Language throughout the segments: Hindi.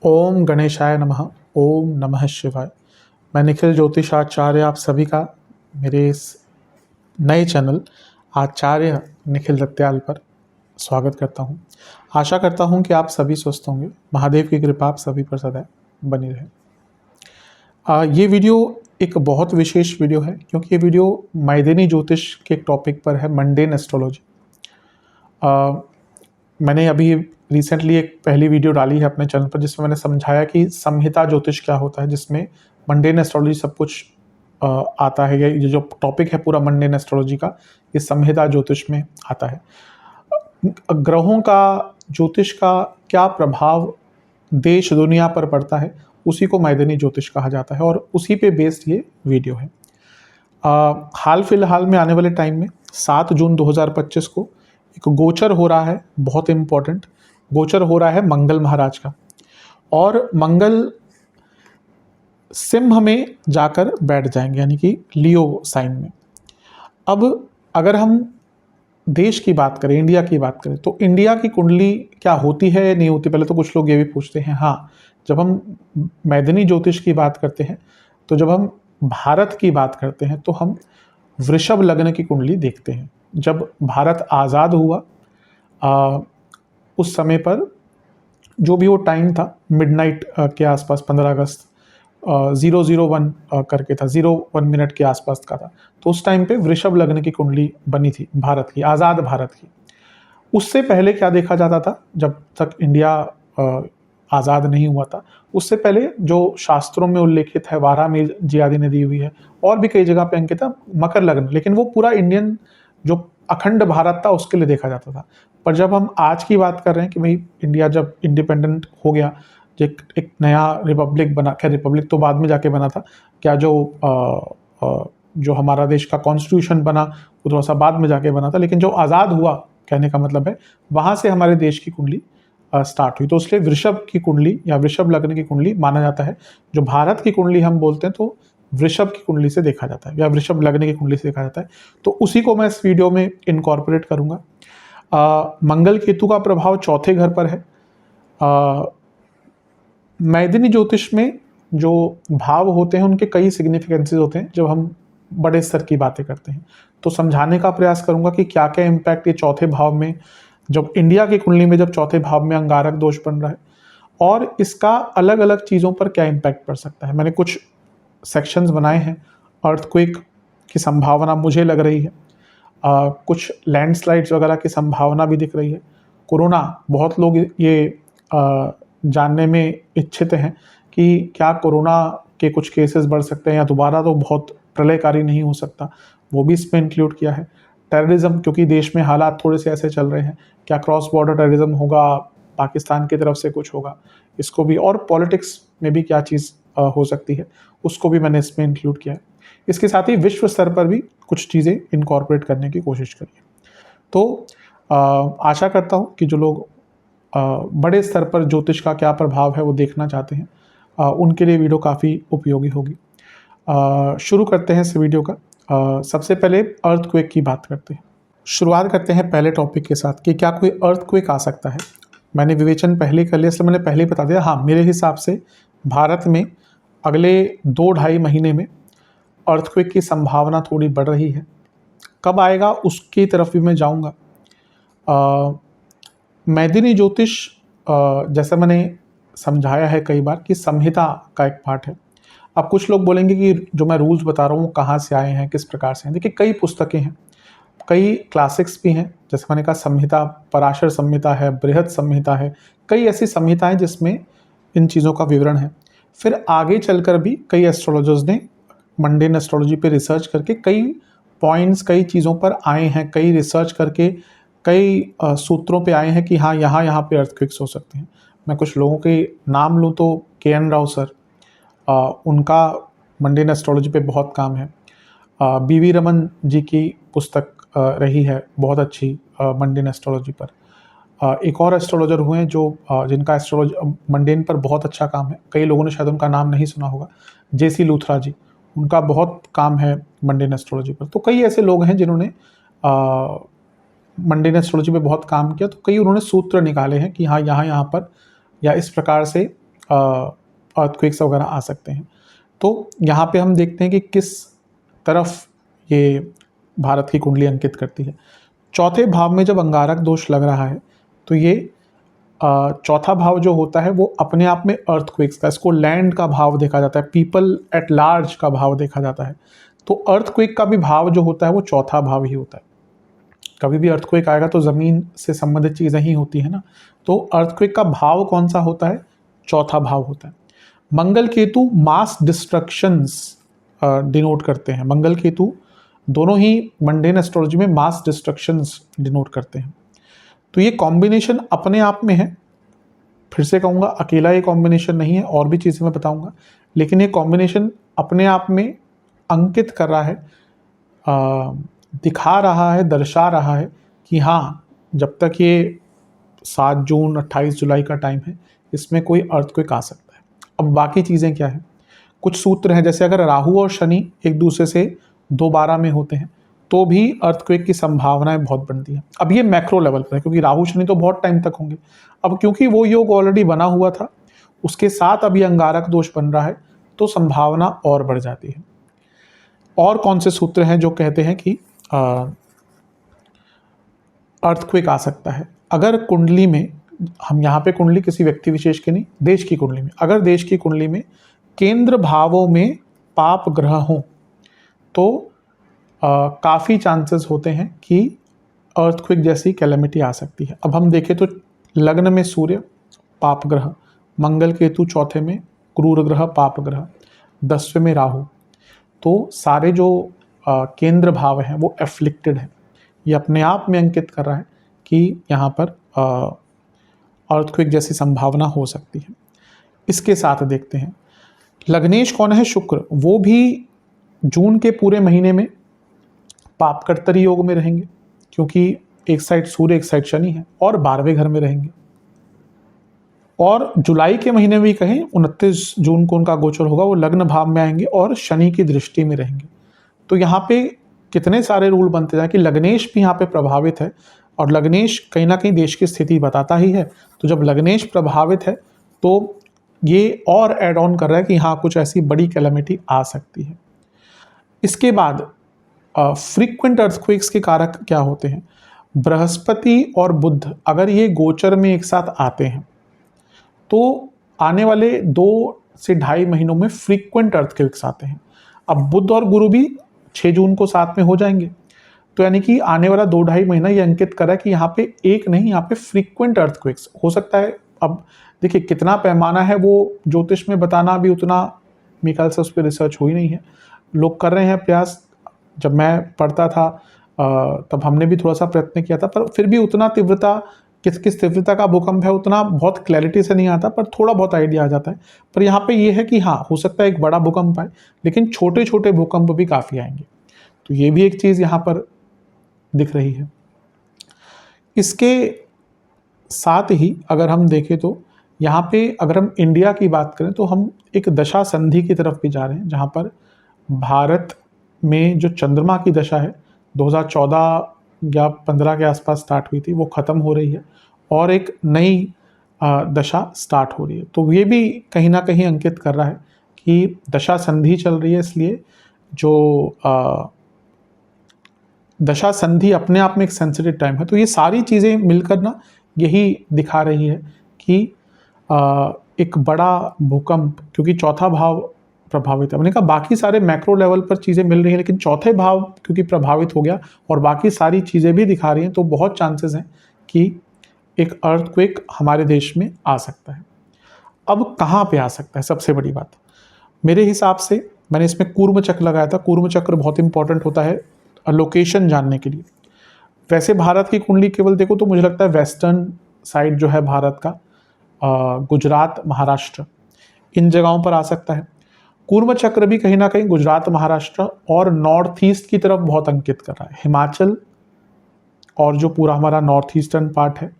ओम गणेशाय नमः। ओम नमः शिवाय। मैं निखिल ज्योतिषाचार्य आप सभी का मेरे इस नए चैनल आचार्य निखिल दत्याल पर स्वागत करता हूं। आशा करता हूं कि आप सभी स्वस्थ होंगे। महादेव की कृपा आप सभी पर सदैव बनी रहे। ये वीडियो एक बहुत विशेष वीडियो है क्योंकि ये वीडियो मैदिनी ज्योतिष के टॉपिक पर है, मंडेन एस्ट्रोलॉजी। मैंने अभी रिसेंटली एक पहली वीडियो डाली है अपने चैनल पर जिसमें मैंने समझाया कि संहिता ज्योतिष क्या होता है, जिसमें मंडेन एस्ट्रोलॉजी सब कुछ आता है। ये जो टॉपिक है पूरा मंडेन एस्ट्रोलॉजी का, ये संहिता ज्योतिष में आता है। ग्रहों का, ज्योतिष का क्या प्रभाव देश दुनिया पर पड़ता है, उसी को मैदिनी ज्योतिष कहा जाता है और उसी पे बेस्ड ये वीडियो है। हाल फिलहाल में आने वाले टाइम में 7 जून 2025 को एक गोचर हो रहा है, बहुत इंपॉर्टेंट गोचर हो रहा है मंगल महाराज का, और मंगल सिंह में जाकर बैठ जाएंगे, यानी कि लियो साइन में। अब अगर हम देश की बात करें, इंडिया की बात करें, तो इंडिया की कुंडली क्या होती है या नहीं होती, पहले तो कुछ लोग ये भी पूछते हैं। हाँ, जब हम मैदिनी ज्योतिष की बात करते हैं, तो जब हम भारत की बात करते हैं तो हम वृषभ लग्न की कुंडली देखते हैं। जब भारत आज़ाद हुआ उस समय पर जो भी वो टाइम था, मिडनाइट के आसपास, 15 अगस्त 001 करके था, 01 मिनट के आसपास का था। तो उस टाइम पे वृषभ लग्न की कुंडली बनी थी भारत की, आज़ाद भारत की। उससे पहले क्या देखा जाता था, जब तक इंडिया आज़ाद नहीं हुआ था, उससे पहले जो शास्त्रों में उल्लेखित है, वारा में जी आदि ने दी हुई है, और भी कई जगह पे अंकित है मकर लग्न, लेकिन वो पूरा इंडियन जो अखंड भारत था उसके लिए देखा जाता था। पर जब हम आज की बात कर रहे हैं कि भाई इंडिया जब इंडिपेंडेंट हो गया, एक नया रिपब्लिक बना, खैर रिपब्लिक तो बाद में जाके बना था, क्या जो हमारा देश का कॉन्स्टिट्यूशन बना वो थोड़ा सा बाद में जाके बना था, लेकिन जो आज़ाद हुआ, कहने का मतलब है वहाँ से हमारे देश की कुंडली स्टार्ट हुई। तो इसलिए वृषभ की कुंडली या वृषभ लग्न की कुंडली माना जाता है। जो भारत की कुंडली हम बोलते हैं तो वृषभ की कुंडली से देखा जाता है या वृषभ लग्न की कुंडली से देखा जाता है। तो उसी को मैं इस वीडियो में इनकॉर्पोरेट करूंगा। मंगल केतु का प्रभाव चौथे घर पर है। मैदिनी ज्योतिष में जो भाव होते हैं उनके कई सिग्निफिकेंसेस होते हैं जब हम बड़े स्तर की बातें करते हैं। तो समझाने का प्रयास करूंगा कि क्या क्या इम्पैक्ट ये चौथे भाव में, जब इंडिया की कुंडली में जब चौथे भाव में अंगारक दोष बन रहा है, और इसका अलग अलग चीज़ों पर क्या इम्पैक्ट पड़ सकता है। मैंने कुछ सेक्शंस बनाए हैं। अर्थक्वेक की संभावना मुझे लग रही है, कुछ लैंडस्लाइड्स वगैरह की संभावना भी दिख रही है। कोरोना, बहुत लोग ये जानने में इच्छित हैं कि क्या कोरोना के कुछ केसेस बढ़ सकते हैं या दोबारा तो बहुत प्रलयकारी नहीं हो सकता, वो भी इसमें इंक्लूड किया है। टेररिज्म, क्योंकि देश में हालात थोड़े से ऐसे चल रहे हैं, क्या क्रॉस बॉर्डर टेररिज्म होगा, पाकिस्तान की तरफ से कुछ होगा, इसको भी, और पॉलिटिक्स में भी क्या चीज़ हो सकती है, उसको भी मैंने इसमें इंक्लूड किया है। इसके साथ ही विश्व स्तर पर भी कुछ चीज़ें इनकॉर्पोरेट करने की कोशिश करी है। तो आशा करता हूँ कि जो लोग बड़े स्तर पर ज्योतिष का क्या प्रभाव है वो देखना चाहते हैं, उनके लिए वीडियो काफ़ी उपयोगी होगी। शुरू करते हैं इस वीडियो का। सबसे पहले अर्थक्वेक की बात करते हैं। शुरुआत करते हैं पहले टॉपिक के साथ कि क्या कोई अर्थक्वेक आ सकता है। मैंने विवेचन पहले कर लिया, इसलिए मैंने पहले ही बता दिया। हाँ, मेरे हिसाब से भारत में अगले 2-2.5 महीने में अर्थक्वेक की संभावना थोड़ी बढ़ रही है। कब आएगा उसकी तरफ भी मैं जाऊँगा। मैदिनी ज्योतिष, जैसा मैंने समझाया है कई बार, कि संहिता का एक पार्ट है। अब कुछ लोग बोलेंगे कि जो मैं रूल्स बता रहा हूँ कहाँ से आए हैं, किस प्रकार से हैं। देखिए, कई पुस्तकें हैं, कई क्लासिक्स भी हैं, जैसे मैंने कहा संहिता, पराशर संहिता है, बृहद संहिता है, कई ऐसी संहिताएं जिसमें इन चीज़ों का विवरण है। फिर आगे चलकर भी कई एस्ट्रोलॉजर्स ने मंडेन एस्ट्रोलॉजी पे रिसर्च करके कई पॉइंट्स, कई चीज़ों पर आए हैं, कई रिसर्च करके कई सूत्रों पे आए हैं कि हाँ, यहाँ पे अर्थक्वेक्स हो सकते हैं। मैं कुछ लोगों के नाम लूँ तो के.एन. राव सर, उनका मंडेन एस्ट्रोलॉजी पे बहुत काम है। बी.वी. रमन जी की पुस्तक रही है बहुत अच्छी मंडेन एस्ट्रोलॉजी पर। एक और एस्ट्रोलॉजर हुए हैं जो जिनका एस्ट्रोलॉजी मंडेन पर बहुत अच्छा काम है, कई लोगों ने शायद उनका नाम नहीं सुना होगा, जे.सी. लूथरा जी, उनका बहुत काम है मंडेन एस्ट्रोलॉजी पर। तो कई ऐसे लोग हैं जिन्होंने मंडेन एस्ट्रोलॉजी पे बहुत काम किया, तो कई उन्होंने सूत्र निकाले हैं कि हाँ यहाँ पर या इस प्रकार से अर्थक्वेक्स वगैरह आ सकते हैं। तो यहाँ पे हम देखते हैं कि किस तरफ ये भारत की कुंडली अंकित करती है। चौथे भाव में जब अंगारक दोष लग रहा है तो ये चौथा भाव जो होता है वो अपने आप में अर्थक्वेक्स का, इसको लैंड का भाव देखा जाता है, पीपल एट लार्ज का भाव देखा जाता है। तो अर्थक्वेक का भी भाव जो होता है वो चौथा भाव ही होता है। कभी भी अर्थक्वेक आएगा तो ज़मीन से संबंधित चीज़ें ही होती है ना, तो अर्थक्वेक का भाव कौन सा होता है? चौथा भाव होता है। मंगल केतु मास डिस्ट्रक्शंस डिनोट करते हैं। मंगल केतु दोनों ही मंडेन एस्ट्रोलॉजी में मास डिस्ट्रक्शंस डिनोट करते हैं। तो ये कॉम्बिनेशन अपने आप में है, फिर से कहूँगा अकेला ये कॉम्बिनेशन नहीं है, और भी चीज़ें मैं बताऊँगा, लेकिन ये कॉम्बिनेशन अपने आप में अंकित कर रहा है, दिखा रहा है, दर्शा रहा है कि हाँ, जब तक ये 7 जून 28 जुलाई का टाइम है, इसमें कोई अर्थक्वेक आ सकता है। अब बाकी चीज़ें क्या है? कुछ सूत्र हैं, जैसे अगर राहु और शनि एक दूसरे से 2-12 में होते हैं तो भी अर्थक्वेक की संभावनाएं बहुत बनती हैं। अब ये मैक्रो लेवल पर है, क्योंकि राहु शनि तो बहुत टाइम तक होंगे। अब क्योंकि वो योग ऑलरेडी बना हुआ था, उसके साथ अभी अंगारक दोष बन रहा है, तो संभावना और बढ़ जाती है। और कौन से सूत्र हैं जो कहते हैं कि अर्थक्वेक आ सकता है? अगर कुंडली में, हम यहाँ पे कुंडली किसी व्यक्ति विशेष की नहीं, देश की कुंडली में, अगर देश की कुंडली में केंद्र भावों में पाप ग्रह हों तो काफ़ी चांसेस होते हैं कि अर्थक्वेक जैसी कैलेमिटी आ सकती है। अब हम देखें तो लग्न में सूर्य पाप ग्रह, मंगल केतु चौथे में, क्रूर ग्रह पाप ग्रह, 10वें में राहु, तो सारे जो केंद्र भाव हैं वो एफ्लिक्टेड हैं। ये अपने आप में अंकित कर रहा है कि यहाँ पर अर्थक्वेक जैसी संभावना हो सकती है। इसके साथ देखते हैं लग्नेश कौन है? शुक्र। वो भी जून के पूरे महीने में पापकर्तरी योग में रहेंगे, क्योंकि एक साइड सूर्य एक साइड शनि है, और 12वें घर में रहेंगे। और जुलाई के महीने में भी कहें 29 जून को उनका गोचर होगा, वो लग्न भाव में आएंगे और शनि की दृष्टि में रहेंगे। तो यहाँ पे कितने सारे रूल बनते जाए कि लग्नेश भी यहाँ पे प्रभावित है, और लग्नेश कहीं ना कहीं देश की स्थिति बताता ही है। तो जब लग्नेश प्रभावित है तो ये और एड ऑन कर रहा है कि हाँ, कुछ ऐसी बड़ी कैलेमिटी आ सकती है। इसके बाद फ्रीक्वेंट अर्थक्वेक्स के कारक क्या होते हैं? बृहस्पति और बुध अगर ये गोचर में एक साथ आते हैं तो आने वाले 2 से 2.5 महीनों में फ्रीक्वेंट अर्थक्वेक्स आते हैं। अब बुध और गुरु भी 6 जून को साथ में हो जाएंगे, तो यानी कि आने वाला 2-2.5 महीना ये अंकित कर रहा है कि यहाँ पे एक नहीं, यहाँ पे फ्रीक्वेंट अर्थक्वेक्स हो सकता है। अब देखिए कितना पैमाना है वो ज्योतिष में बताना भी उतना, मेरे ख्याल से उस पर रिसर्च हुई नहीं है, लोग कर रहे हैं प्रयास। जब मैं पढ़ता था तब हमने भी थोड़ा सा प्रयत्न किया था, पर फिर भी उतना तीव्रता, किस तीव्रता का भूकंप है उतना बहुत क्लैरिटी से नहीं आता, पर थोड़ा बहुत आइडिया आ जाता है। पर यहाँ पे ये है कि हाँ, हो सकता है एक बड़ा भूकंप आए, लेकिन छोटे छोटे भूकंप भी काफ़ी आएंगे। तो ये भी एक चीज़ यहाँ पर दिख रही है। इसके साथ ही अगर हम देखें तो यहाँ पे अगर हम इंडिया की बात करें तो हम एक दशा संधि की तरफ भी जा रहे हैं, जहाँ पर भारत में जो चंद्रमा की दशा है 2014 या 15 के आसपास स्टार्ट हुई थी, वो ख़त्म हो रही है और एक नई दशा स्टार्ट हो रही है। तो ये भी कहीं ना कहीं अंकित कर रहा है कि दशा संधि चल रही है, इसलिए जो दशा संधि अपने आप में एक सेंसिटिव टाइम है। तो ये सारी चीज़ें मिलकर ना यही दिखा रही है कि एक बड़ा भूकंप, क्योंकि चौथा भाव प्रभावित है। मैंने कहा बाकी सारे मैक्रो लेवल पर चीज़ें मिल रही हैं, लेकिन चौथे भाव क्योंकि प्रभावित हो गया और बाकी सारी चीज़ें भी दिखा रही हैं, तो बहुत चांसेस हैं कि एक अर्थक्वेक हमारे देश में आ सकता है। अब कहाँ पे आ सकता है? सबसे बड़ी बात मेरे हिसाब से, मैंने इसमें कूर्म चक्र लगाया था। कूर्म चक्र बहुत इंपॉर्टेंट होता है लोकेशन जानने के लिए। वैसे भारत की कुंडली केवल देखो तो मुझे लगता है वेस्टर्न साइड जो है भारत का, गुजरात, महाराष्ट्र, इन जगहों पर आ सकता है। कूर्म चक्र भी कहीं ना कहीं गुजरात, महाराष्ट्र और नॉर्थ ईस्ट की तरफ बहुत अंकित कर रहा है। हिमाचल और जो पूरा हमारा नॉर्थ ईस्टर्न पार्ट है,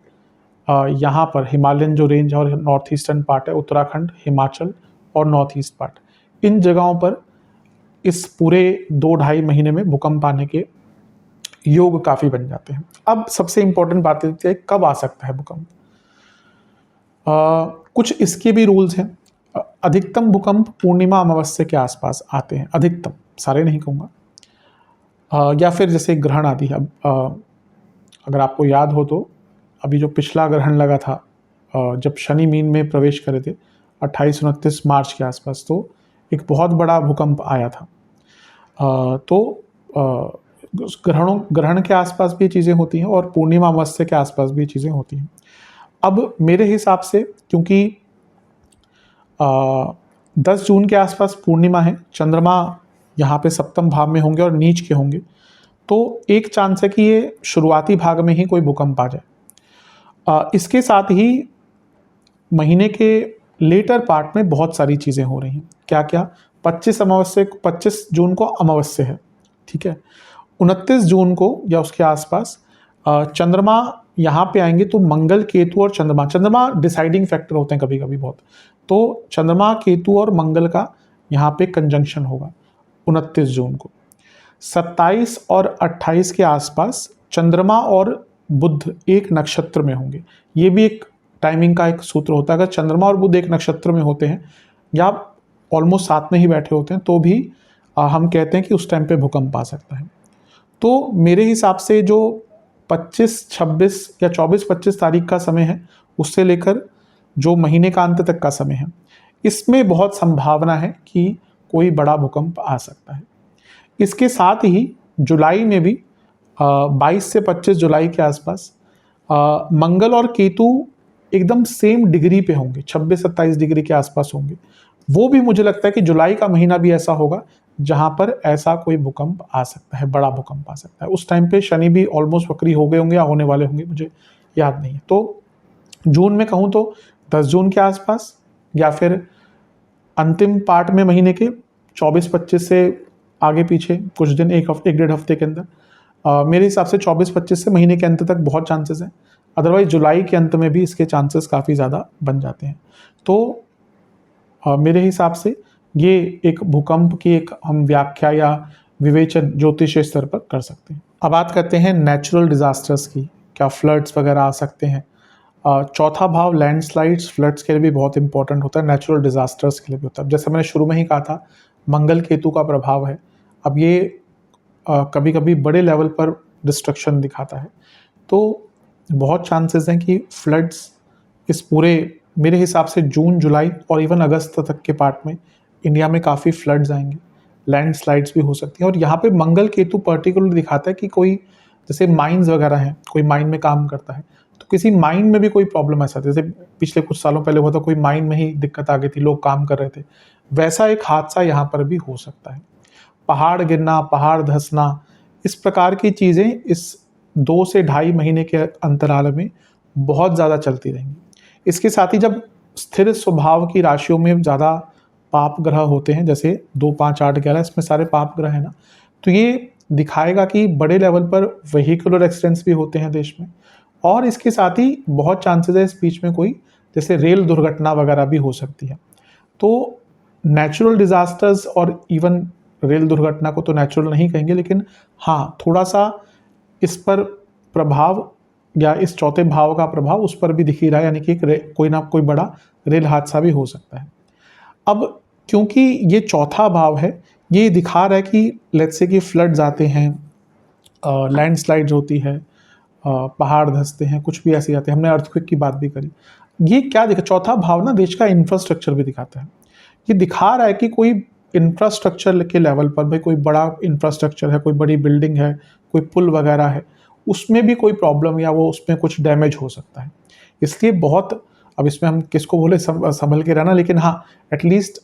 यहाँ पर हिमालयन जो रेंज और नॉर्थ ईस्टर्न पार्ट है, उत्तराखंड, हिमाचल और नॉर्थ ईस्ट पार्ट, इन जगहों पर इस पूरे 2-2.5 महीने में भूकंप आने के योग काफ़ी बन जाते हैं। अब सबसे इम्पोर्टेंट बात होती है कब आ सकता है भूकंप। कुछ इसके भी रूल्स हैं। अधिकतम भूकंप पूर्णिमा अमावस्या के आसपास आते हैं, अधिकतम, सारे नहीं कहूँगा। या फिर जैसे ग्रहण आदि है। अगर आपको याद हो तो अभी जो पिछला ग्रहण लगा था, जब शनि मीन में प्रवेश करे थे 28-29 मार्च के आसपास, तो एक बहुत बड़ा भूकंप आया था। तो ग्रहण के आसपास भी चीज़ें होती हैं और पूर्णिमा अमावस्या के आसपास भी चीज़ें होती हैं। अब मेरे हिसाब से क्योंकि 10 जून के आसपास पूर्णिमा है, चंद्रमा यहाँ पे सप्तम भाव में होंगे और नीच के होंगे, तो एक चांस है कि ये शुरुआती भाग में ही कोई भूकंप आ जाए। इसके साथ ही महीने के लेटर पार्ट में बहुत सारी चीज़ें हो रही हैं। क्या क्या? 25 जून को अमावस्या है, ठीक है। 29 जून को या उसके आसपास चंद्रमा यहाँ पे आएंगे, तो मंगल, केतु और चंद्रमा डिसाइडिंग फैक्टर होते हैं कभी कभी बहुत। तो चंद्रमा, केतु और मंगल का यहाँ पे कंजंक्शन होगा 29 जून को। 27 और 28 के आसपास चंद्रमा और बुध एक नक्षत्र में होंगे। ये भी एक टाइमिंग का एक सूत्र होता है। अगर चंद्रमा और बुध एक नक्षत्र में होते हैं या ऑलमोस्ट साथ में ही बैठे होते हैं, तो भी हम कहते हैं कि उस टाइम पे भूकंप आ सकता है। तो मेरे हिसाब से जो 25, 26 या 24-25 तारीख का समय है, उससे लेकर जो महीने का अंत तक का समय है, इसमें बहुत संभावना है कि कोई बड़ा भूकंप आ सकता है। इसके साथ ही जुलाई में भी 22 से 25 जुलाई के आसपास मंगल और केतु एकदम सेम डिग्री पे होंगे, 26-27 डिग्री के आसपास होंगे। वो भी मुझे लगता है कि जुलाई का महीना भी ऐसा होगा जहां पर ऐसा कोई भूकंप आ सकता है, बड़ा भूकंप आ सकता है। उस टाइम पे शनि भी ऑलमोस्ट वक्री हो गए होंगे या होने वाले होंगे, मुझे याद नहीं है। तो जून में कहूँ तो 10 जून के आसपास या फिर अंतिम पार्ट में महीने के 24-25 से आगे पीछे कुछ दिन, एक डेढ़ हफ्ते के अंदर मेरे हिसाब से 24-25 से महीने के अंत तक बहुत चांसेस हैं। अदरवाइज जुलाई के अंत में भी इसके चांसेस काफ़ी ज़्यादा बन जाते हैं। तो मेरे हिसाब से ये एक भूकंप की एक हम व्याख्या या विवेचन ज्योतिषीय स्तर पर कर सकते हैं। अब बात करते हैं नेचुरल डिजास्टर्स की। क्या फ्लड्स वगैरह आ सकते हैं? चौथा भाव लैंडस्लाइड्स, फ्लड्स के लिए भी बहुत इंपॉर्टेंट होता है, नेचुरल डिजास्टर्स के लिए भी होता है। जैसे मैंने शुरू में ही कहा था, मंगल केतु का प्रभाव है। अब ये कभी कभी बड़े लेवल पर डिस्ट्रक्शन दिखाता है, तो बहुत चांसेस हैं कि फ्लड्स इस पूरे, मेरे हिसाब से जून, जुलाई और इवन अगस्त तक के पार्ट में इंडिया में काफ़ी फ्लड्स आएंगे, लैंडस्लाइड्स भी हो सकती हैं। और यहाँ पे मंगल केतु पर्टिकुलर दिखाता है कि कोई जैसे माइंस वगैरह हैं, कोई माइन में काम करता है, तो किसी माइन में भी कोई प्रॉब्लम ऐसा, जैसे पिछले कुछ सालों पहले हुआ था, कोई माइन में ही दिक्कत आ गई थी, लोग काम कर रहे थे, वैसा एक हादसा यहाँ पर भी हो सकता है। पहाड़ गिरना, पहाड़ धंसना, इस प्रकार की चीज़ें इस 2 से ढाई महीने के अंतराल में बहुत ज़्यादा चलती रहेंगी। इसके साथ ही जब स्थिर स्वभाव की राशियों में ज़्यादा पाप ग्रह होते हैं, जैसे 2, 5, 8, 11, इसमें सारे पाप ग्रह है ना, तो ये दिखाएगा कि बड़े लेवल पर व्हीकुलर एक्सीडेंट्स भी होते हैं देश में। और इसके साथ ही बहुत चांसेस है इस बीच में कोई जैसे रेल दुर्घटना वगैरह भी हो सकती है। तो नेचुरल डिजास्टर्स और इवन रेल दुर्घटना को तो नेचुरल नहीं कहेंगे, लेकिन हाँ, थोड़ा सा इस पर प्रभाव या इस चौथे भाव का प्रभाव उस पर भी दिख ही रहा है, यानी कि कोई ना कोई बड़ा रेल हादसा भी हो सकता है। अब क्योंकि ये चौथा भाव है, ये दिखा रहा है कि लेट्स से कि फ्लड्स आते हैं, लैंडस्लाइड्स होती है, पहाड़ धंसते हैं, कुछ भी ऐसे आते हैं, हमने अर्थक्वेक की बात भी करी। ये क्या दिखा, चौथा भाव ना देश का इंफ्रास्ट्रक्चर भी दिखाता है। ये दिखा रहा है कि कोई इंफ्रास्ट्रक्चर के लेवल पर भाई कोई बड़ा इंफ्रास्ट्रक्चर है, कोई बड़ी बिल्डिंग है, कोई पुल वगैरह है, उसमें भी कोई प्रॉब्लम या वो उसमें कुछ डैमेज हो सकता है। इसलिए बहुत, अब इसमें हम किसको बोले संभल के रहना, लेकिन हाँ, एटलीस्ट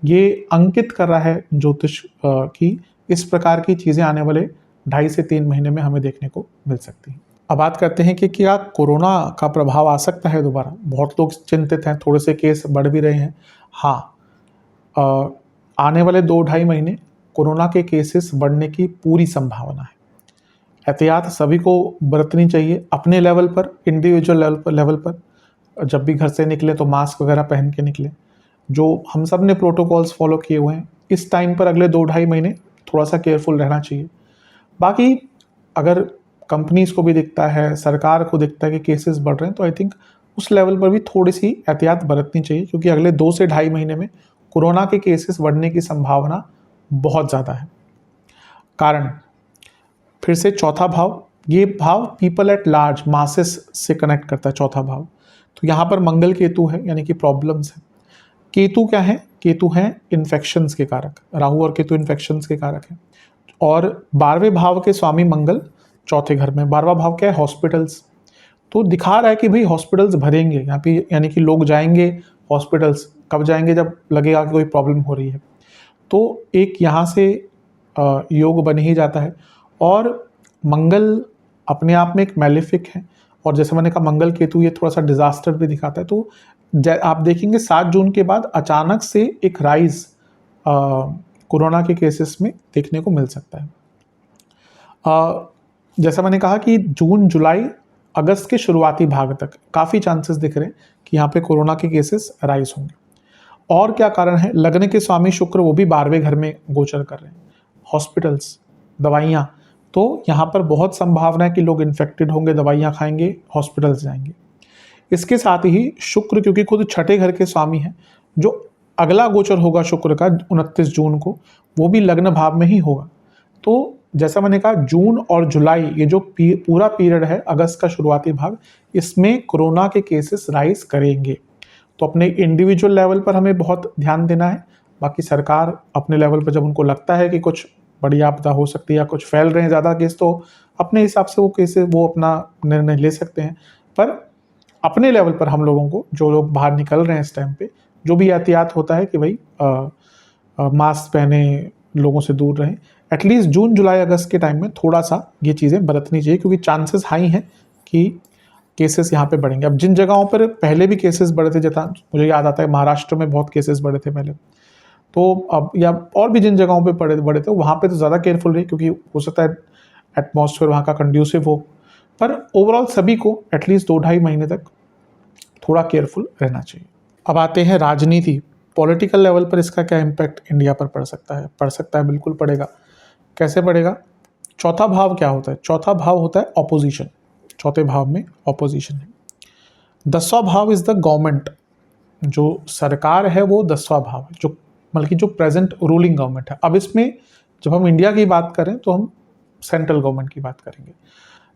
ये अंकित कर रहा है ज्योतिष की इस प्रकार की चीज़ें आने वाले 2.5 से 3 महीने में हमें देखने को मिल सकती हैं। अब बात करते हैं कि क्या कोरोना का प्रभाव आ सकता है दोबारा। बहुत लोग चिंतित हैं, थोड़े से केस बढ़ भी रहे हैं। हाँ, आने वाले 2-2.5 महीने कोरोना के केसेस बढ़ने की पूरी संभावना है। एहतियात सभी को बरतनी चाहिए अपने लेवल पर, इंडिविजुअल लेवल पर। जब भी घर से निकले तो मास्क वगैरह पहन के निकले, जो हम सब ने प्रोटोकॉल्स फॉलो किए हुए हैं। इस टाइम पर अगले 2-2.5 महीने थोड़ा सा केयरफुल रहना चाहिए। बाकी अगर कंपनीज को भी दिखता है, सरकार को दिखता है कि केसेस बढ़ रहे हैं, तो आई थिंक उस लेवल पर भी थोड़ी सी एहतियात बरतनी चाहिए, क्योंकि अगले 2 से ढाई महीने में कोरोना के केसेस बढ़ने की संभावना बहुत ज़्यादा है। कारण फिर से चौथा भाव, ये भाव पीपल एट लार्ज, मासेस से कनेक्ट करता है चौथा भाव। तो यहाँ पर मंगल केतु है, यानी कि प्रॉब्लम्स है। केतु क्या है? केतु हैं इन्फेक्शंस के कारक, राहु और केतु इन्फेक्शंस के कारक हैं। और 12वें भाव के स्वामी मंगल चौथे घर में, 12वां भाव क्या है? हॉस्पिटल्स। तो दिखा रहा है कि भाई हॉस्पिटल्स भरेंगे यहाँ पे, यानी कि लोग जाएंगे हॉस्पिटल्स। कब जाएंगे? जब लगेगा कि कोई प्रॉब्लम हो रही है। तो एक यहाँ से योग बन ही जाता है। और मंगल अपने आप में एक मैलेफिक है, और जैसे मैंने कहा मंगल केतु ये थोड़ा सा डिजास्टर भी दिखाता है। तो आप देखेंगे 7 जून के बाद अचानक से एक राइज कोरोना के केसेस में देखने को मिल सकता है। जैसा मैंने कहा कि जून, जुलाई, अगस्त के शुरुआती भाग तक काफ़ी चांसेस दिख रहे हैं कि यहाँ पे कोरोना के केसेस राइज होंगे। और क्या कारण है? लग्न के स्वामी शुक्र वो भी 12वें घर में गोचर कर रहे हैं। हॉस्पिटल्स, दवाइयाँ, तो यहाँ पर बहुत संभावना है कि लोग इन्फेक्टेड होंगे, दवाइयाँ खाएंगे, हॉस्पिटल्स जाएंगे। इसके साथ ही शुक्र, क्योंकि खुद छठे घर के स्वामी हैं, जो अगला गोचर होगा शुक्र का 29 जून को, वो भी लग्न भाव में ही होगा। तो जैसा मैंने कहा जून और जुलाई, ये जो पूरा पीरियड है, अगस्त का शुरुआती भाग, इसमें कोरोना के केसेस राइज करेंगे। तो अपने इंडिविजुअल लेवल पर हमें बहुत ध्यान देना है। बाकी सरकार अपने लेवल पर जब उनको लगता है कि कुछ बड़ी आपदा हो सकती है या कुछ फैल रहे हैं ज़्यादा केस, तो अपने हिसाब से वो केसेस वो अपना निर्णय ले सकते हैं। पर अपने लेवल पर हम लोगों को, जो लोग बाहर निकल रहे हैं इस टाइम पे, जो भी एहतियात होता है कि भाई मास्क पहने, लोगों से दूर रहें। एटलीस्ट जून, जुलाई, अगस्त के टाइम में थोड़ा सा ये चीज़ें बरतनी चाहिए, क्योंकि चांसेस हाई हैं कि केसेस यहाँ पे बढ़ेंगे। अब जिन जगहों पर पहले भी केसेस बढ़े थे, जैसा मुझे याद आता है महाराष्ट्र में बहुत केसेस बढ़े थे पहले, तो अब या और भी जिन जगहों पे बढ़े थे, वहाँ पे तो ज़्यादा केयरफुल रही, क्योंकि हो सकता है एटमॉस्फेयर वहाँ का कंड्यूसिव हो। पर ओवरऑल सभी को एटलीस्ट 2-2.5 महीने तक थोड़ा केयरफुल रहना चाहिए। अब आते हैं राजनीति, पॉलिटिकल लेवल पर इसका क्या इम्पैक्ट इंडिया पर पड़ सकता है? पड़ सकता है, बिल्कुल पड़ेगा। कैसे पड़ेगा? चौथा भाव क्या होता है? चौथा भाव होता है ऑपोजिशन। चौथे भाव में ऑपोजिशन है। 10वां भाव इज द गवर्नमेंट, जो सरकार है वो 10वां भाव है, जो बल्कि जो प्रेजेंट रूलिंग गवर्नमेंट है। अब इसमें जब हम इंडिया की बात करें तो हम सेंट्रल गवर्नमेंट की बात करेंगे।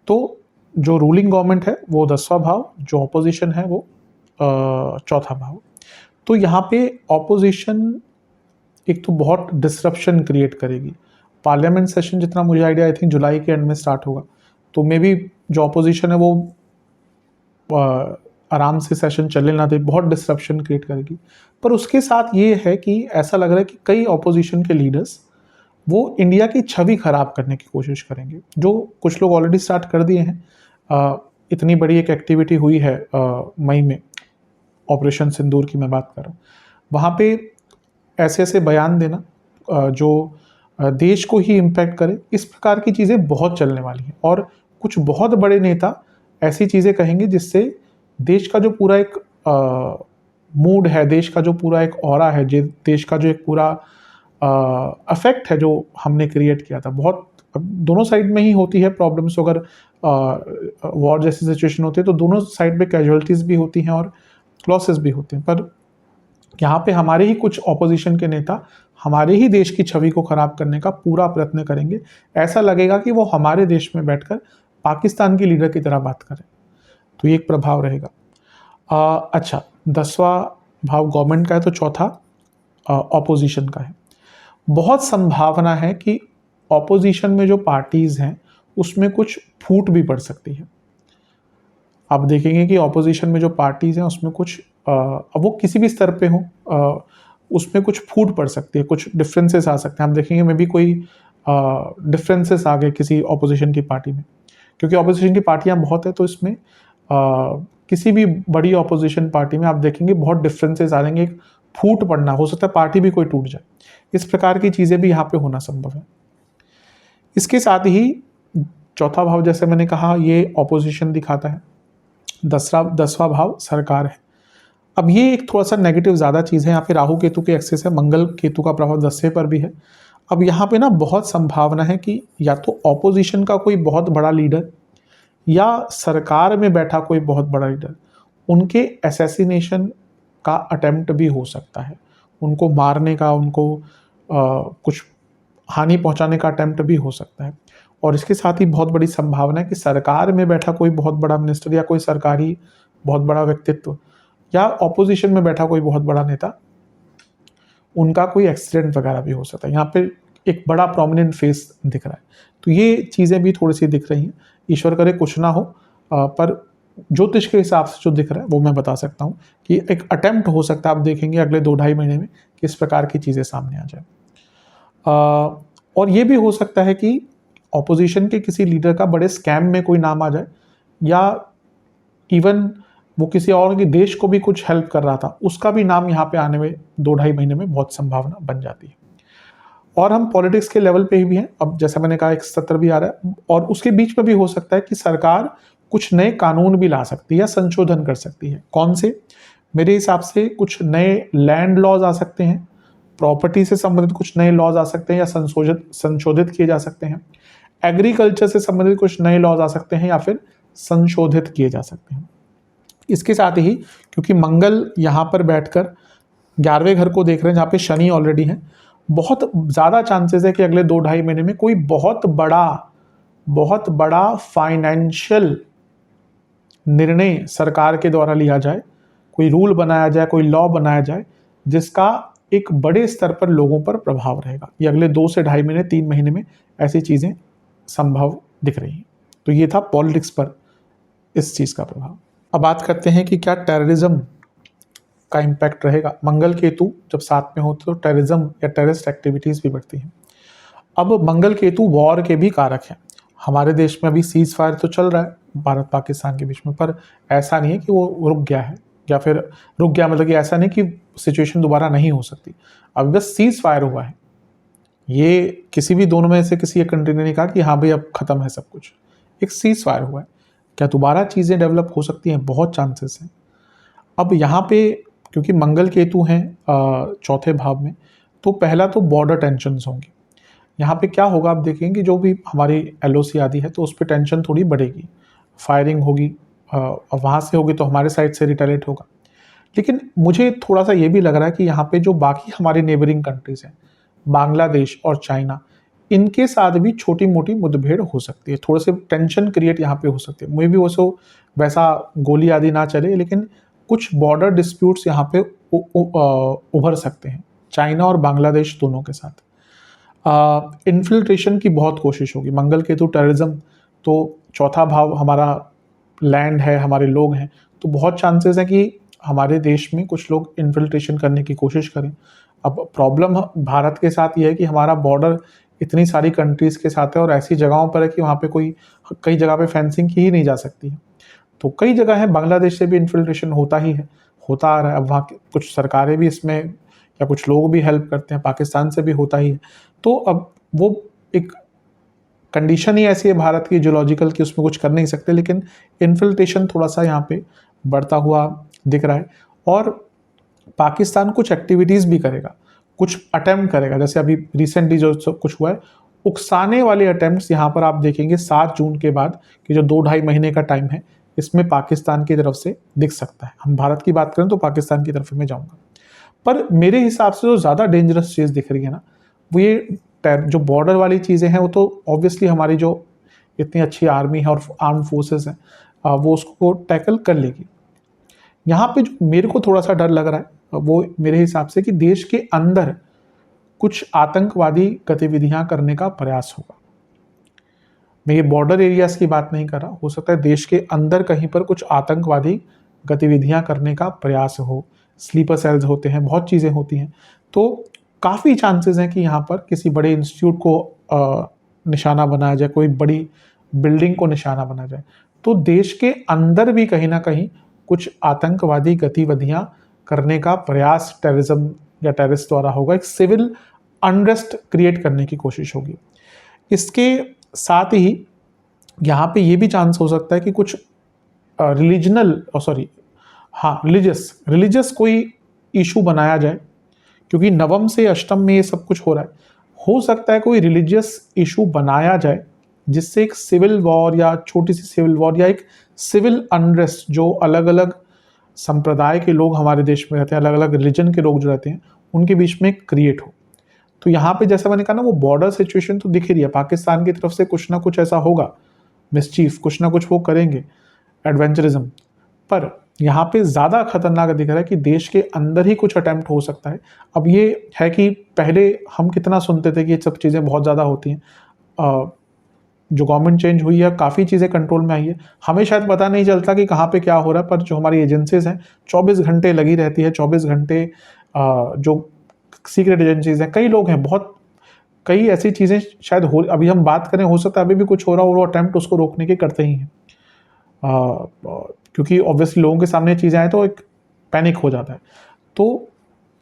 तो जो रूलिंग गवर्नमेंट है वो 10वां भाव, जो ऑपोजिशन है वो चौथा भाव। तो यहाँ पे ऑपोजिशन एक तो बहुत डिसरप्शन क्रिएट करेगी। पार्लियामेंट सेशन जितना मुझे आइडिया, आई थिंक जुलाई के एंड में स्टार्ट होगा, तो मे बी जो ऑपोजिशन है वो आराम से सेशन चले ना दे, बहुत डिसरप्शन क्रिएट करेगी। पर उसके साथ ये है कि ऐसा लग रहा है कि कई ऑपोजिशन के लीडर्स वो इंडिया की छवि खराब करने की कोशिश करेंगे, जो कुछ लोग ऑलरेडी स्टार्ट कर दिए हैं। इतनी बड़ी एक एक्टिविटी हुई है मई में, ऑपरेशन सिंदूर की मैं बात कर रहा हूँ। वहाँ पे ऐसे ऐसे बयान देना जो देश को ही इम्पैक्ट करे, इस प्रकार की चीज़ें बहुत चलने वाली हैं। और कुछ बहुत बड़े नेता ऐसी चीज़ें कहेंगे जिससे देश का जो पूरा एक मूड है, देश का जो पूरा एक ऑरा है, देश का जो एक पूरा अफेक्ट है जो हमने क्रिएट किया था, बहुत दोनों साइड में ही होती है प्रॉब्लम्स। अगर वॉर जैसी सिचुएशन होती है तो दोनों साइड पे कैजुअलिटीज़ भी होती हैं और लॉसेस भी होते हैं। पर यहाँ पे हमारे ही कुछ ऑपोजिशन के नेता हमारे ही देश की छवि को खराब करने का पूरा प्रयत्न करेंगे। ऐसा लगेगा कि वो हमारे देश में बैठकर पाकिस्तान की लीडर की तरह बात करें, तो ये एक प्रभाव रहेगा। अच्छा, 10वां भाव गवर्नमेंट का है, तो चौथा ऑपोजिशन का है। बहुत संभावना है कि ऑपोजिशन में जो पार्टीज़ हैं उसमें कुछ फूट भी पड़ सकती है। आप देखेंगे कि ऑपोजिशन में जो पार्टीज़ हैं उसमें कुछ अब वो किसी भी स्तर पे हो, उसमें कुछ फूट पड़ सकती है, कुछ डिफरेंसेस आ सकते हैं। आप देखेंगे मे बी कोई डिफरेंसेस आ गए किसी ऑपोजिशन की पार्टी में, क्योंकि ऑपोजिशन की पार्टियां बहुत है, तो इसमें किसी भी बड़ी ऑपोजिशन पार्टी में आप देखेंगे बहुत डिफरेंसेस आ जाएंगे, एक फूट पड़ना, हो सकता है पार्टी भी कोई टूट जाए। इस प्रकार की चीज़ें भी यहाँ पे होना संभव है। इसके साथ ही चौथा भाव, जैसे मैंने कहा, ये ऑपोजिशन दिखाता है। 10वां भाव सरकार है। अब ये एक थोड़ा सा नेगेटिव ज़्यादा चीज़ है, यहाँ पे राहु केतु के एक्सेस है, मंगल केतु का प्रभाव 10वें पर भी है। अब यहाँ पे ना बहुत संभावना है कि या तो ऑपोजिशन का कोई बहुत बड़ा लीडर या सरकार में बैठा कोई बहुत बड़ा लीडर, उनके असैसिनेशन का अटेम्प्ट भी हो सकता है, उनको मारने का, उनको कुछ हानि पहुंचाने का अटेम्प्ट भी हो सकता है। और इसके साथ ही बहुत बड़ी संभावना है कि सरकार में बैठा कोई बहुत बड़ा मिनिस्टर या कोई सरकारी बहुत बड़ा व्यक्तित्व या ऑपोजिशन में बैठा कोई बहुत बड़ा नेता, उनका कोई एक्सीडेंट वगैरह भी हो सकता है। यहाँ पे एक बड़ा प्रोमिनेंट फेस दिख रहा है, तो ये चीज़ें भी थोड़ी सी दिख रही हैं। ईश्वर करे कुछ ना हो, पर ज्योतिष के हिसाब से जो दिख रहा है वो मैं बता सकता हूँ कि एक अटेम्प्ट हो सकता है। आप देखेंगे अगले 2-2.5 महीने में किस प्रकार की चीज़ें सामने आ जाए। और ये भी हो सकता है कि ऑपोजिशन के किसी लीडर का बड़े स्कैम में कोई नाम आ जाए, या इवन वो किसी और के देश को भी कुछ हेल्प कर रहा था, उसका भी नाम यहाँ पे आने में 2-2.5 महीने में बहुत संभावना बन जाती है। और हम पॉलिटिक्स के लेवल पे भी हैं। अब जैसा मैंने कहा, एक सत्र भी आ रहा है और उसके बीच में भी हो सकता है कि सरकार कुछ नए कानून भी ला सकती है या संशोधन कर सकती है। कौन से? मेरे हिसाब से कुछ नए लैंड लॉज आ सकते हैं, प्रॉपर्टी से संबंधित कुछ नए लॉज आ सकते हैं या संशोधित किए जा सकते हैं। एग्रीकल्चर से संबंधित कुछ नए लॉज आ सकते हैं या फिर संशोधित किए जा सकते हैं। इसके साथ ही क्योंकि मंगल यहाँ पर बैठकर 11वें घर को देख रहे हैं जहाँ पे शनि ऑलरेडी है, बहुत ज़्यादा चांसेस है कि अगले 2-2.5 महीने में कोई बहुत बड़ा फाइनेंशियल निर्णय सरकार के द्वारा लिया जाए, कोई रूल बनाया जाए, कोई लॉ बनाया जाए जिसका एक बड़े स्तर पर लोगों पर प्रभाव रहेगा। ये अगले 2 से 2.5 महीने 3 महीने में ऐसी चीज़ें संभव दिख रही हैं। तो ये था पॉलिटिक्स पर इस चीज़ का प्रभाव। अब बात करते हैं कि क्या टेररिज्म का इम्पैक्ट रहेगा। मंगल केतु जब साथ में होते तो टेररिज्म या टेररिस्ट एक्टिविटीज़ भी बढ़ती हैं। अब मंगल केतु वॉर के भी कारक हैं। हमारे देश में अभी सीज फायर तो चल रहा है भारत पाकिस्तान के बीच में, पर ऐसा नहीं है कि वो रुक गया है, या फिर रुक गया मतलब कि ऐसा नहीं कि सिचुएशन दोबारा नहीं हो सकती। अब बस सीज फायर हुआ है, ये किसी भी दोनों में से किसी एक कंट्री ने नहीं कहा कि हाँ भाई अब खत्म है सब कुछ। एक सीज फायर हुआ है, क्या दोबारा चीज़ें डेवलप हो सकती हैं? बहुत चांसेस हैं। अब यहाँ पे क्योंकि मंगल केतु हैं 4थे भाव में, तो पहला तो बॉर्डर टेंशन्स होंगी। यहाँ पे क्या होगा, आप देखेंगे जो भी हमारी एलओसी आदि है तो उस पर टेंशन थोड़ी बढ़ेगी, फायरिंग होगी, वहाँ से होगी तो हमारे साइड से रिटेलिएट होगा। लेकिन मुझे थोड़ा सा ये भी लग रहा है कि यहाँ पे जो बाकी हमारी नेबरिंग कंट्रीज़ हैं, बांग्लादेश और चाइना, इनके साथ भी छोटी मोटी मुठभेड़ हो सकती है, थोड़े से टेंशन क्रिएट यहाँ पे हो सकती है। मुझे भी वैसा गोली आदि ना चले, लेकिन कुछ बॉर्डर डिस्प्यूट्स यहाँ पे उभर सकते हैं चाइना और बांग्लादेश दोनों के साथ। इन्फिल्ट्रेशन की बहुत कोशिश होगी। मंगल केतु टेररिज्म, तो 4था भाव हमारा लैंड है, हमारे लोग हैं, तो बहुत चांसेस है कि हमारे देश में कुछ लोग इन्फिल्ट्रेशन करने की कोशिश करें। अब प्रॉब्लम भारत के साथ ये है कि हमारा बॉर्डर इतनी सारी कंट्रीज़ के साथ है और ऐसी जगहों पर है कि वहाँ पे कई जगह पे फेंसिंग की ही नहीं जा सकती है। तो कई जगह है बांग्लादेश से भी इन्फिल्ट्रेशन होता ही है, होता आ रहा है। अब वहाँ कुछ सरकारें भी इसमें या कुछ लोग भी हेल्प करते हैं, पाकिस्तान से भी होता ही है। तो अब वो एक कंडीशन ही ऐसी है भारत की जियोलॉजिकल कि उसमें कुछ कर नहीं सकते, लेकिन इन्फिल्ट्रेशन थोड़ा सा यहाँ पे बढ़ता हुआ दिख रहा है। और पाकिस्तान कुछ एक्टिविटीज़ भी करेगा, कुछ अटेम्प्ट करेगा, जैसे अभी रिसेंटली जो कुछ हुआ है, उकसाने वाले अटेम्प्ट्स यहाँ पर आप देखेंगे 7 जून के बाद कि जो 2-2.5 महीने का टाइम है, इसमें पाकिस्तान की तरफ से दिख सकता है। हम भारत की बात करें तो पाकिस्तान की तरफ मैं जाऊँगा, पर मेरे हिसाब से जो ज़्यादा डेंजरस चीज़ दिख रही है ना, वो ये जो बॉर्डर वाली चीज़ें हैं, वो तो ऑब्वियसली हमारी जो इतनी अच्छी आर्मी है और आर्म फोर्सेस हैं, वो उसको टैकल कर लेगी। यहाँ पे जो मेरे को थोड़ा सा डर लग रहा है वो मेरे हिसाब से कि देश के अंदर कुछ आतंकवादी गतिविधियां करने का प्रयास होगा। मैं ये बॉर्डर एरियाज की बात नहीं कर रहा, हो सकता है देश के अंदर कहीं पर कुछ आतंकवादी गतिविधियां करने का प्रयास हो। स्लीपर सेल्स होते हैं, बहुत चीज़ें होती हैं, तो काफ़ी चांसेस हैं कि यहाँ पर किसी बड़े इंस्टीट्यूट को निशाना बनाया जाए, कोई बड़ी बिल्डिंग को निशाना बनाया जाए। तो देश के अंदर भी कहीं ना कहीं कुछ आतंकवादी गतिविधियां करने का प्रयास टेररिज्म या टेररिस्ट द्वारा होगा, एक सिविल अनरेस्ट क्रिएट करने की कोशिश होगी। इसके साथ ही यहाँ पे ये भी चांस हो सकता है कि कुछ रिलीजियस कोई इशू बनाया जाए, क्योंकि नवम से अष्टम में ये सब कुछ हो रहा है। हो सकता है कोई रिलीजियस इशू बनाया जाए जिससे एक सिविल वॉर या छोटी सी सिविल वॉर या एक सिविल अनरेस्ट, जो अलग अलग संप्रदाय के लोग हमारे देश में रहते हैं, अलग अलग रिलीजन के लोग जो रहते हैं, उनके बीच में क्रिएट हो। तो यहाँ पे जैसा मैंने कहा ना, वो बॉर्डर सिचुएशन तो दिख ही रही है, पाकिस्तान की तरफ से कुछ ना कुछ ऐसा होगा, मिसचीफ कुछ ना कुछ वो करेंगे, एडवेंचरिज्म। पर यहाँ पे ज़्यादा खतरनाक दिख रहा है कि देश के अंदर ही कुछ अटेम्प्ट हो सकता है। अब ये है कि पहले हम कितना सुनते थे कि ये सब चीज़ें बहुत ज़्यादा होती हैं, जो गवर्नमेंट चेंज हुई है काफ़ी चीज़ें कंट्रोल में आई है, हमें शायद पता नहीं चलता कि कहाँ पे क्या हो रहा है, पर जो हमारी एजेंसीज हैं 24 घंटे लगी रहती है, 24 घंटे जो सीक्रेट एजेंसीज हैं, कई लोग हैं, बहुत कई ऐसी चीज़ें शायद हो, अभी हम बात करें हो सकता है अभी भी कुछ हो रहा हो, वो अटेम्प्ट उसको रोकने के करते ही हैं, क्योंकि ऑब्वियसली लोगों के सामने चीज़ें आए तो एक पैनिक हो जाता है। तो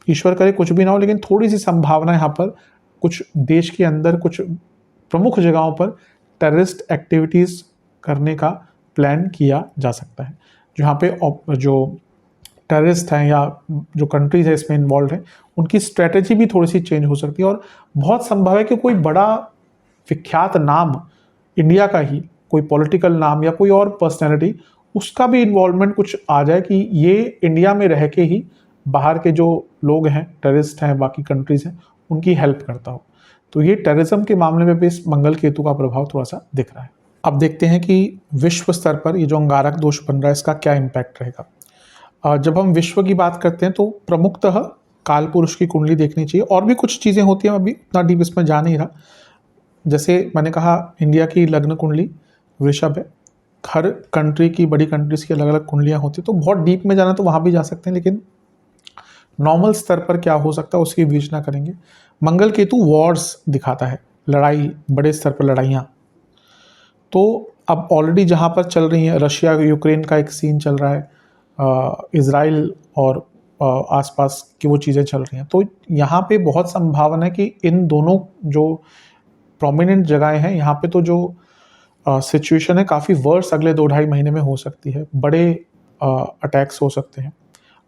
ईश्वर करे कुछ भी ना हो, लेकिन थोड़ी सी संभावना यहाँ पर कुछ देश के अंदर कुछ प्रमुख जगहों पर टेररिस्ट एक्टिविटीज़ करने का प्लान किया जा सकता है। जहाँ पे जो टेररिस्ट हैं या जो कंट्रीज़ है इसमें इन्वॉल्व हैं, उनकी स्ट्रेटेजी भी थोड़ी सी चेंज हो सकती है, और बहुत संभव है कि कोई बड़ा विख्यात नाम इंडिया का ही, कोई पॉलिटिकल नाम या कोई और पर्सनैलिटी, उसका भी इन्वॉल्वमेंट कुछ आ जाए कि ये इंडिया में रह के ही बाहर के जो लोग हैं, टेररिस्ट हैं, बाकी कंट्रीज़ हैं, उनकी हेल्प करता हो। तो ये टेररिज्म के मामले में भी इस मंगल केतु का प्रभाव थोड़ा सा दिख रहा है। अब देखते हैं कि विश्व स्तर पर ये जो अंगारक दोष बन रहा है इसका क्या इम्पैक्ट रहेगा। जब हम विश्व की बात करते हैं तो प्रमुखतः काल पुरुष की कुंडली देखनी चाहिए, और भी कुछ चीज़ें होती हैं, अभी इतना डीप इसमें जा नहीं रहा। जैसे मैंने कहा, इंडिया की लग्न कुंडली वृषभ है, हर कंट्री की, बड़ी कंट्रीज़ की अलग अलग कुंडलियाँ होती हैं, तो बहुत डीप में जाना तो वहाँ भी जा सकते हैं, लेकिन नॉर्मल स्तर पर क्या हो सकता है उसकी विवेचना करेंगे। मंगल केतु वॉर्स दिखाता है, लड़ाई, बड़े स्तर पर लड़ाइयाँ। तो अब ऑलरेडी जहाँ पर चल रही हैं, रशिया यूक्रेन का एक सीन चल रहा है, इज़राइल और आसपास की वो चीज़ें चल रही हैं, तो यहाँ पे बहुत संभावना है कि इन दोनों जो प्रोमिनेंट जगहें हैं, यहाँ पे तो जो सिचुएशन है काफ़ी वर्स अगले 2-2.5 महीने में हो सकती है, बड़े अटैक्स हो सकते हैं।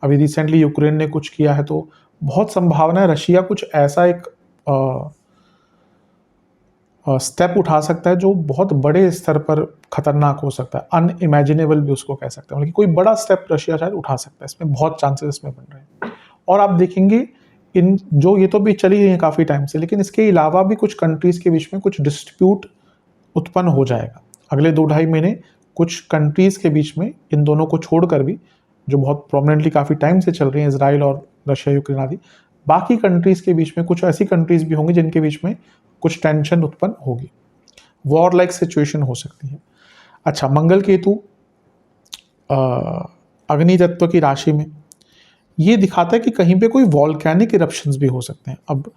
अभी रिसेंटली यूक्रेन ने कुछ किया है, तो बहुत संभावना है रशिया कुछ ऐसा एक स्टेप उठा सकता है जो बहुत बड़े स्तर पर खतरनाक हो सकता है, अनइमेजिनेबल भी उसको कह सकते हैं, मतलब कोई बड़ा स्टेप रशिया शायद उठा सकता है, इसमें बहुत चांसेस इसमें बन रहे हैं। और आप देखेंगे इन जो, ये तो भी चली रही है काफ़ी टाइम से, लेकिन इसके अलावा भी कुछ कंट्रीज़ के बीच में कुछ डिस्प्यूट उत्पन्न हो जाएगा अगले 2-2.5 महीने, कुछ कंट्रीज़ के बीच में, इन दोनों को छोड़कर भी, जो बहुत प्रोमिनेंटली काफ़ी टाइम से चल रही हैं, इजराइल और रशिया यूक्रेन आदि, बाकी कंट्रीज़ के बीच में कुछ ऐसी कंट्रीज़ भी होंगी जिनके बीच में कुछ टेंशन उत्पन्न होगी, वॉर लाइक सिचुएशन हो सकती है। अच्छा, मंगल केतु अग्नि तत्व की राशि में, ये दिखाता है कि कहीं पे कोई वॉल्केनिक इरप्शंस भी हो सकते हैं। अब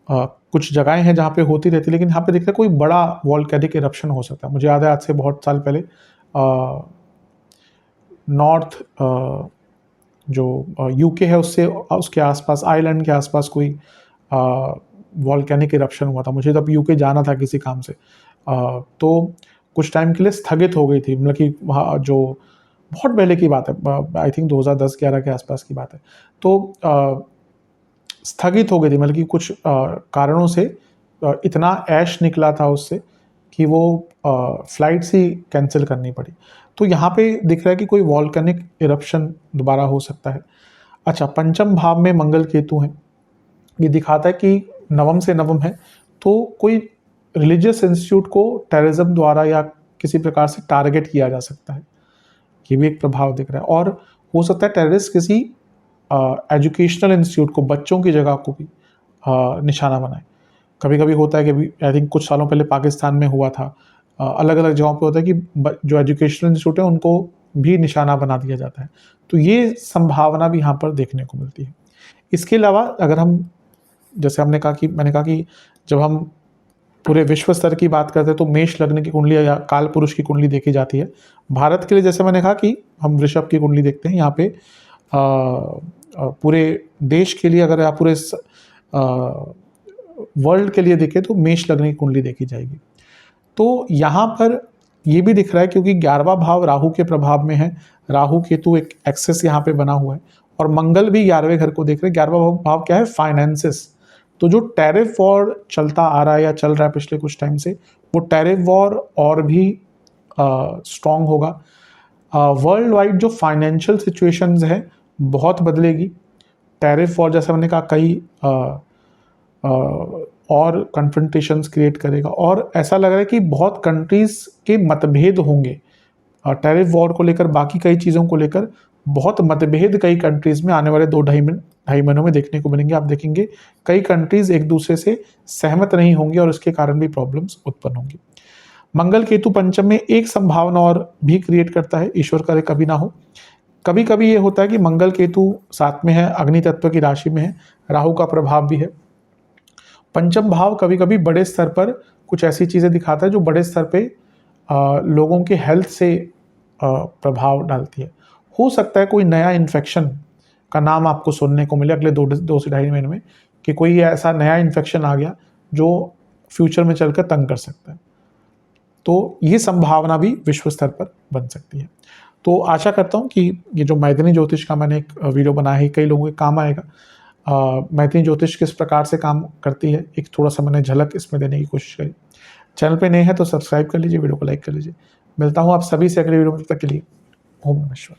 कुछ जगहें हैं जहाँ पे होती रहती है, लेकिन यहाँ पे दिख रहा है कोई बड़ा वॉल्केनिक इरप्शन हो सकता है। मुझे याद है आज से बहुत साल पहले नॉर्थ जो यूके है उससे, उसके आसपास, आइलैंड के आसपास कोई वॉल्केनिक इरप्शन हुआ था। मुझे तब यूके जाना था किसी काम से, तो कुछ टाइम के लिए स्थगित हो गई थी, मतलब कि वहाँ जो बहुत पहले की बात है, आई थिंक 2010-11 के आसपास की बात है, तो स्थगित हो गई थी, मतलब कि कुछ कारणों से इतना ऐश निकला था उससे कि वो फ्लाइट्स ही कैंसिल करनी पड़ी। तो यहाँ पे दिख रहा है कि कोई वॉल्केनिक इरप्शन दोबारा हो सकता है। अच्छा, पंचम भाव में मंगल केतु हैं, ये दिखाता है कि नवम से नवम है, तो कोई रिलीजियस इंस्टीट्यूट को टेररिज्म द्वारा या किसी प्रकार से टारगेट किया जा सकता है, ये भी एक प्रभाव दिख रहा है। और हो सकता है टेररिस्ट किसी एजुकेशनल इंस्टीट्यूट को, बच्चों की जगह को भी निशाना बनाए। कभी कभी होता है कि आई थिंक कुछ सालों पहले पाकिस्तान में हुआ था, अलग अलग जगहों पे होता है कि जो एजुकेशनल इंस्टीट्यूट है उनको भी निशाना बना दिया जाता है। तो ये संभावना भी यहाँ पर देखने को मिलती है। इसके अलावा अगर हम, जैसे मैंने कहा कि जब हम पूरे विश्व स्तर की बात करते हैं तो मेष लग्न की कुंडली या काल पुरुष की कुंडली देखी जाती है। भारत के लिए जैसे मैंने कहा कि हम वृषभ की कुंडली देखते हैं, यहाँ पे पूरे देश के लिए, अगर आप पूरे वर्ल्ड के लिए देखें तो मेष लग्न की कुंडली देखी जाएगी। तो यहाँ पर ये भी दिख रहा है, क्योंकि 11वां भाव राहु के प्रभाव में है, राहु केतु एक एक्सेस यहाँ पे बना हुआ है, और मंगल भी 11वें घर को देख रहे हैं। 11वां भाव क्या है? फाइनेंसेस, तो जो टैरिफ वॉर चलता आ रहा है या चल रहा है पिछले कुछ टाइम से, वो टैरिफ वॉर और भी स्ट्रॉन्ग होगा। वर्ल्ड वाइड जो फाइनेंशियल सिचुएशंस है बहुत बदलेगी। टैरिफ वॉर, जैसा मैंने कहा, कई और कन्फ्रंटेशंस क्रिएट करेगा, और ऐसा लग रहा है कि बहुत कंट्रीज के मतभेद होंगे टैरिफ वॉर को लेकर, बाकी कई चीज़ों को लेकर बहुत मतभेद कई कंट्रीज में आने वाले 2-2.5 महीनों में देखने को मिलेंगे। आप देखेंगे कई कंट्रीज एक दूसरे से सहमत नहीं होंगे और इसके कारण भी प्रॉब्लम्स उत्पन्न होंगी। मंगल केतु पंचम में एक संभावना और भी क्रिएट करता है, ईश्वर करे कभी ना हो। कभी कभी ये होता है कि मंगल केतु साथ में है, अग्नि तत्व की राशि में है, राहु का प्रभाव भी है। पंचम भाव कभी कभी बड़े स्तर पर कुछ ऐसी चीज़ें दिखाता है जो बड़े स्तर पे लोगों के हेल्थ से प्रभाव डालती है। हो सकता है कोई नया इन्फेक्शन का नाम आपको सुनने को मिले अगले 2 से 2.5 महीने में, कि कोई ऐसा नया इन्फेक्शन आ गया जो फ्यूचर में चलकर तंग कर सकता है। तो ये संभावना भी विश्व स्तर पर बन सकती है। तो आशा करता हूँ कि ये जो मैथिली ज्योतिष का मैंने एक वीडियो बनाया है कई लोगों के काम आएगा। मैथिली ज्योतिष किस प्रकार से काम करती है एक थोड़ा सा मैंने झलक इसमें देने की कोशिश करी। चैनल पे नए हैं तो सब्सक्राइब कर लीजिए, वीडियो को लाइक कर लीजिए। मिलता हूँ आप सभी से अगले वीडियो में, तब तक के लिए ओम नमः शिवाय।